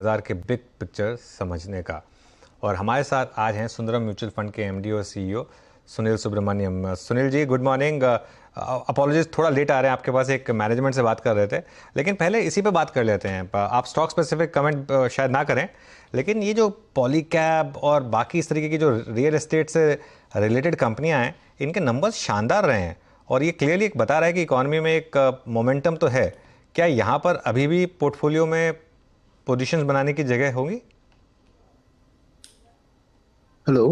बाजार के big picture समझने का। और हमारे साथ आज हैं सुंदरम म्यूचुअल फंड के एमडी और CEO Sunil Subramaniam. Sunil ji, good morning. Apologies, थोड़ा लेट आ रहे हैं आपके पास, एक मैनेजमेंट से बात कर रहे थे, लेकिन पहले इसी पे बात कर लेते हैं। आप स्टॉक स्पेसिफिक कमेंट शायद ना करें, लेकिन ये जो पॉलीकैब और बाकी इस तरीके की जो रियल एस्टेट से रिलेटेड कंपनियां हैं, इनके नंबर्स शानदार रहे हैं और ये क्लियरली एक बता रहा है कि इकॉनमी में एक मोमेंटम तो है। क्या यहाँ पर अभी भी पोर्टफोलियो में पोजीशंस बनाने की जगह होगी? हेलो।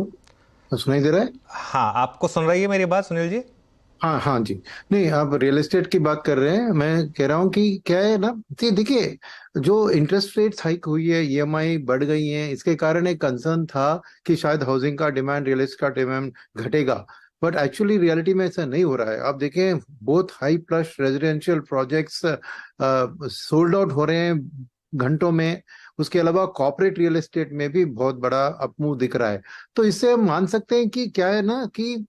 सुनाई दे रहा है? हाँ, आपको सुन रही है मेरी बात सुनील जी? हाँ हाँ जी। नहीं, आप रियल एस्टेट की बात कर रहे हैं। मैं कह रहा हूँ कि क्या है ना, देखिए, जो इंटरेस्ट रेट्स हाइक हुई है, ईएमआई बढ़ गई है, इसके कारण एक कंसर्न था कि शायद हाउसिंग का डिमांड, रियल एस्टेट का डिमांड घटेगा। बट एक्चुअली रियलिटी में ऐसा नहीं हो रहा है। आप देखें, बहुत high plus residential projects sold out हो रहे हैं घंटों में। उसके अलावा कॉर्पोरेट रियल एस्टेट में भी बहुत बड़ा अपमूव दिख रहा है। तो इससे हम मान सकते हैं कि क्या है ना, कि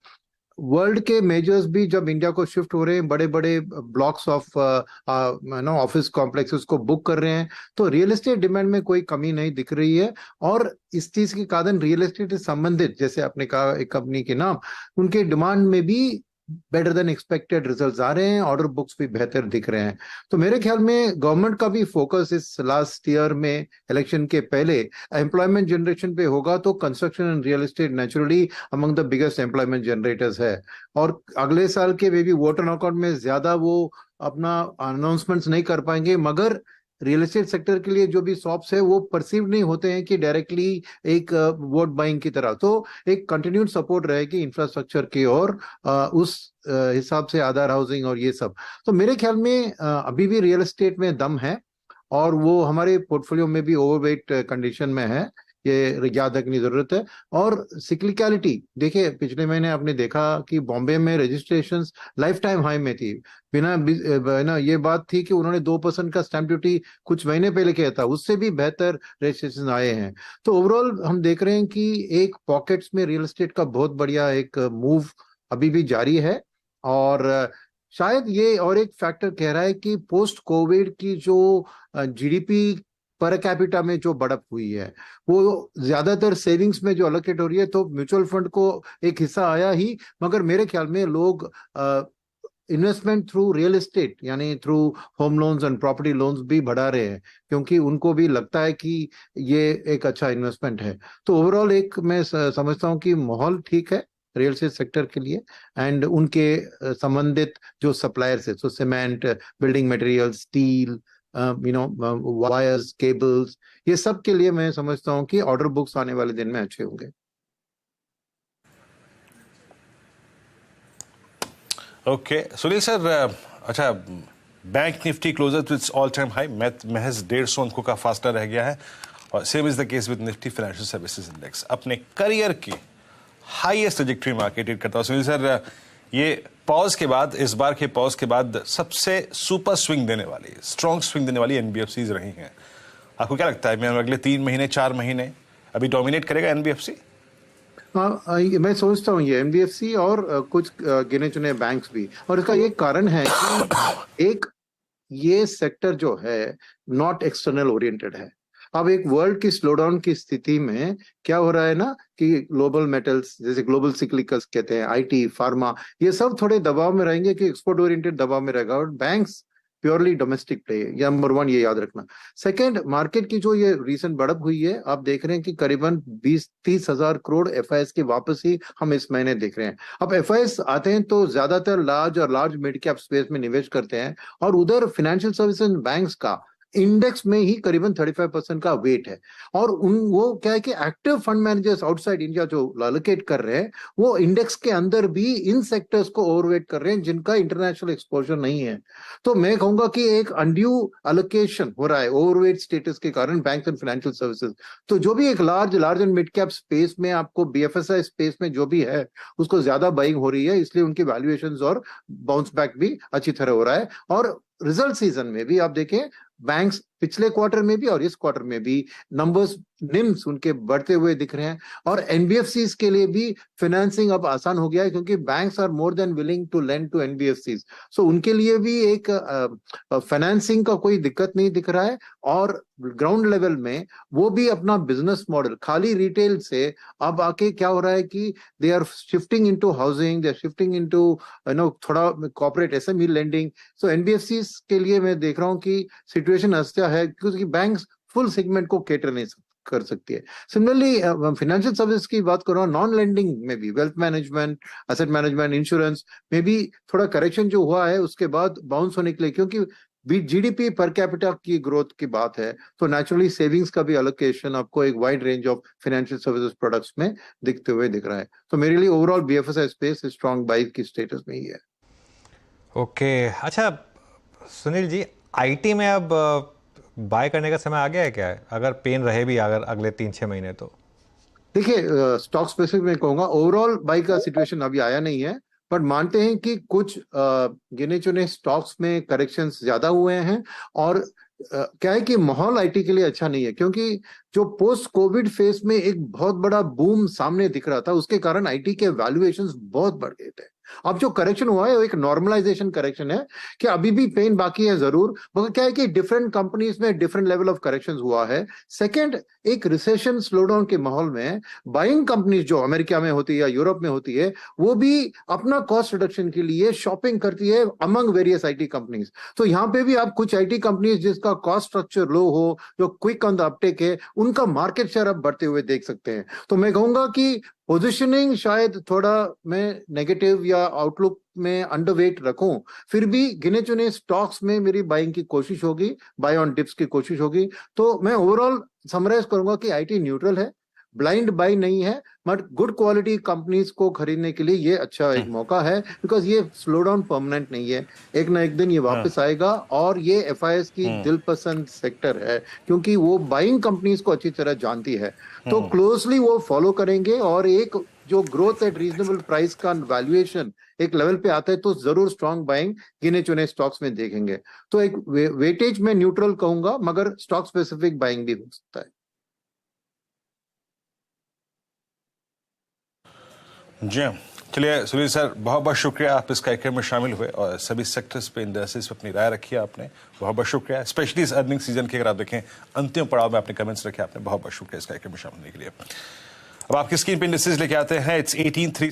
वर्ल्ड के मेजर्स भी जब इंडिया को शिफ्ट हो रहे हैं, बड़े बड़े blocks of no office complexes को बुक कर रहे हैं, तो रियल एस्टेट डिमांड में कोई कमी नहीं दिख रही है। और इस चीज के कारण रियल एस्टेट से संबंधित, जैसे आपने कहा एक कंपनी के नाम, उनके डिमांड में भी बेटर देन एक्सपेक्टेड रिजल्ट्स आ रहे हैं, ऑर्डर बुक्स भी बेहतर दिख रहे हैं। तो मेरे ख्याल में गवर्नमेंट का भी फोकस इस लास्ट ईयर में, इलेक्शन के पहले, एम्प्लॉयमेंट जनरेशन पे होगा। तो construction and real estate naturally among the biggest employment generators है। और अगले साल के वे भी वोट ऑन अकाउंट में ज्यादा वो अपना अनाउंसमेंट्स नहीं कर पाएंगे, मगर रियल एस्टेट सेक्टर के लिए जो भी शॉप्स है वो परसीव नहीं होते हैं कि डायरेक्टली एक वोट बाइंग की तरह। तो एक कंटिन्यूड सपोर्ट रहेगी इंफ्रास्ट्रक्चर की, और उस हिसाब से आधार हाउसिंग और ये सब। तो मेरे ख्याल में अभी भी रियल एस्टेट में दम है, और वो हमारे पोर्टफोलियो में भी ओवरवेट कंडीशन में है, ये याद रखने की जरूरत है। और सिक्लिकलिटी देखिए, पिछले महीने आपने देखा कि बॉम्बे में रजिस्ट्रेशंस लाइफ टाइम हाई में थी। बिना ये बात थी कि उन्होंने 2% का स्टैंप ड्यूटी कुछ महीने पहले किया था, उससे भी बेहतर रजिस्ट्रेशन आए हैं। तो ओवरऑल हम देख रहे हैं कि एक पॉकेट्स में रियल एस्टेट का बहुत बढ़िया एक मूव अभी भी जारी है। और शायद ये और एक फैक्टर कह रहा है कि पोस्ट कोविड की जो जीडीपी पर कैपिटा में जो बढ़त हुई है, वो ज्यादातर सेविंग्स में जो अलोकेट हो रही है, तो म्यूचुअल फंड को एक हिस्सा आया ही। मगर मेरे ख्याल में लोग इन्वेस्टमेंट थ्रू रियल एस्टेट, यानी through whom loans and property loans भी बढ़ा रहे हैं, क्योंकि उनको भी लगता है कि ये एक अच्छा इन्वेस्टमेंट है। तो ओवरऑल एक मैं समझता हूँ कि माहौल ठीक है रियल एस्टेट सेक्टर के लिए। एंड उनके संबंधित जो सप्लायर्स है, so cement, building material, steel, wires, cables, ये सब के लिए मैं समझता हूँ कि ऑर्डर बुक्स आने वाले दिन में अच्छे होंगे। ओके सुनील सर, अच्छा, bank Nifty closer to its all time high, महज 150 अंकों का फासला रह गया है। और same is the case with Nifty financial services index, अपने करियर की हाईएस्ट ट्रजेक्टरी मार्केट हिट करता है। सुनील सर, ये पॉज के बाद, इस बार के पॉज के बाद सबसे सुपर स्विंग देने वाली, स्ट्रॉन्ग स्विंग देने वाली एनबीएफसीज रही हैं। आपको क्या लगता है, मैं अगले 3 महीने 4 महीने अभी डोमिनेट करेगा एनबीएफसी? हाँ, मैं सोचता हूँ ये एनबीएफसी और कुछ गिने चुने बैंक्स भी। और इसका ये कारण है कि एक, ये सेक्टर जो है नॉट एक्सटर्नल ओरिएंटेड है। अब एक वर्ल्ड की स्लोडाउन की स्थिति में क्या हो रहा है ना, कि ग्लोबल मेटल्स, जैसे ग्लोबल सिक्लिकल्स कहते हैं, आईटी, फार्मा, ये सब थोड़े दबाव में रहेंगे, कि एक्सपोर्ट ओरिएंटेड दबाव में रहेगा। और बैंक्स प्योरली डोमेस्टिक प्ले, ये नंबर वन, ये याद रखना। सेकंड, मार्केट की जो ये रिसेंट बढ़त हुई है, आप देख रहे हैं कि करीबन 20-30 हजार करोड़ एफआईएस की वापसी हम इस महीने देख रहे हैं। अब एफआईएस आते हैं तो ज्यादातर लार्ज और लार्ज मिड कैप स्पेस में निवेश करते हैं, और उधर फाइनेंशियल सर्विसेज बैंक्स का इंडेक्स में ही करीबन 35% का वेट है। और वो क्या है कि active fund managers outside India जो एलोकेट कर रहे हैं, वो इंडेक्स के अंदर भी इन सेक्टर्स को ओवरवेट कर रहे हैं जिनका इंटरनेशनल एक्सपोजर नहीं है। तो मैं कहूंगा कि एक अनड्यू अलोकेशन हो रहा है ओवरवेट स्टेटस के कारण बैंक एंड फाइनेंशियल सर्विसेज। तो जो भी एक large and mid cap space में, आपको बीएफएसआई स्पेस में जो भी है, उसको ज्यादा बाइंग हो रही है, इसलिए उनकी वैल्यूएशंस और बाउंस बैक भी अच्छी तरह हो रहा है। और रिजल्ट सीजन में भी आप देखें, बैंक्स पिछले क्वार्टर में भी और इस क्वार्टर में भी नंबर्स निम्स उनके बढ़ते हुए दिख रहे हैं। और एनबीएफसीज के लिए भी फाइनेंसिंग अब आसान हो गया है, क्योंकि banks are more than willing to lend to NBFCs. So उनके लिए भी एक फाइनेंसिंग का कोई दिक्कत नहीं दिख रहा है। और ग्राउंड लेवल में वो भी अपना बिजनेस मॉडल खाली रिटेल से अब आके क्या हो रहा है कि they are shifting into housing, they are shifting into थोड़ा corporate SME lending. So NBFCs के लिए मैं देख रहा हूँ कि सिचुएशन अच्छा है, क्योंकि बैंक्स फुल सेगमेंट को कैटर नहीं कर सकती है। सिमिलरली फाइनेंशियल सर्विस की बात करो, नॉन लेंडिंग में भी wealth management, asset management, insurance में भी थोड़ा करेक्शन जो हुआ है उसके बाद बाउंस होने के लिए, क्योंकि जीडीपी पर कैपिटा की ग्रोथ की बात है, तो नेचुरली सेविंग्स का भी एलोकेशन आपको एक wide range of financial services products में दिखते हुए दिख रहा है। तो मेरे लिए overall BFSI space strong by की स्टेटस में ही है। ओके, अच्छा सुनील जी, आईटी में अब बाय करने का समय आ गया है क्या, अगर पेन रहे भी अगर अगले 3-6 महीने? तो देखिए, स्टॉक स्पेसिफिक में कहूंगा ओवरऑल बाई का सिचुएशन अभी आया नहीं है, पर मानते हैं कि कुछ गिने चुने स्टॉक्स में करेक्शंस ज्यादा हुए हैं। और क्या है कि माहौल आईटी के लिए अच्छा नहीं है, क्योंकि जो पोस्ट कोविड फेज में एक बहुत बड़ा बूम सामने दिख रहा था, उसके कारण आईटी के वैल्यूएशंस बहुत बढ़ गए थे। अब जो करेक्शन हुआ है वो एक नॉर्मलाइजेशन करेक्शन है, कि अभी भी पेन बाकी है जरूर, मगर क्या है कि डिफरेंट कंपनीज में डिफरेंट लेवल ऑफ करेक्शंस हुआ है। सेकंड, एक रिसेशन स्लोडाउन के माहौल में बाइंग कंपनीज जो अमेरिका में होती है या यूरोप में होती है, वो भी अपना कॉस्ट रिडक्शन के लिए शॉपिंग करती है अमंग वेरियस आईटी कंपनीज। तो यहाँ पे भी आप कुछ आईटी कंपनीज जिसका कॉस्ट स्ट्रक्चर लो हो, जो क्विक ऑन द अपटेक है, उनका मार्केट शेयर अब बढ़ते हुए देख सकते हैं। तो मैं कहूंगा कि पोजीशनिंग शायद थोड़ा मैं नेगेटिव या आउटलुक में अंडरवेट रखूं, फिर भी गिने चुने स्टॉक्स में मेरी बाइंग की कोशिश होगी, बाय ऑन डिप्स की कोशिश होगी। तो मैं ओवरऑल समराइज करूंगा कि आईटी न्यूट्रल है, ब्लाइंड बाई नहीं है, बट गुड क्वालिटी कंपनीज को खरीदने के लिए ये अच्छा एक मौका है, बिकॉज ये स्लो डाउन परमानेंट नहीं है, एक ना एक दिन ये वापस आएगा। और ये एफआईएस की दिलपसंद सेक्टर है, क्योंकि वो बाइंग कंपनीज को अच्छी तरह जानती है, तो क्लोजली वो फॉलो करेंगे। और एक जो ग्रोथ एट रीजनेबल प्राइस का वैल्यूएशन एक लेवल पे आता है, तो जरूर स्ट्रॉन्ग बाइंग गिने चुने स्टॉक्स में देखेंगे। तो एक वेटेज में न्यूट्रल कहूंगा, मगर स्टॉक स्पेसिफिक बाइंग भी हो सकता है। जी हाँ, चलिए सुनील सर, बहुत बहुत शुक्रिया, आप इस कार्यक्रम में शामिल हुए और सभी सेक्टर्स पे, इंडस्ट्रीज पे अपनी राय रखी आपने। बहुत बहुत शुक्रिया, स्पेशली इस अर्निंग सीजन के अगर आप देखें अंतिम पड़ाव में आपने कमेंट्स रखे, आपने बहुत बहुत शुक्रिया इस कार्यक्रम में शामिल होने के लिए। अब आपकी स्क्रीन पे इंडस्ट्रीज लेके आते हैं। इट्स 18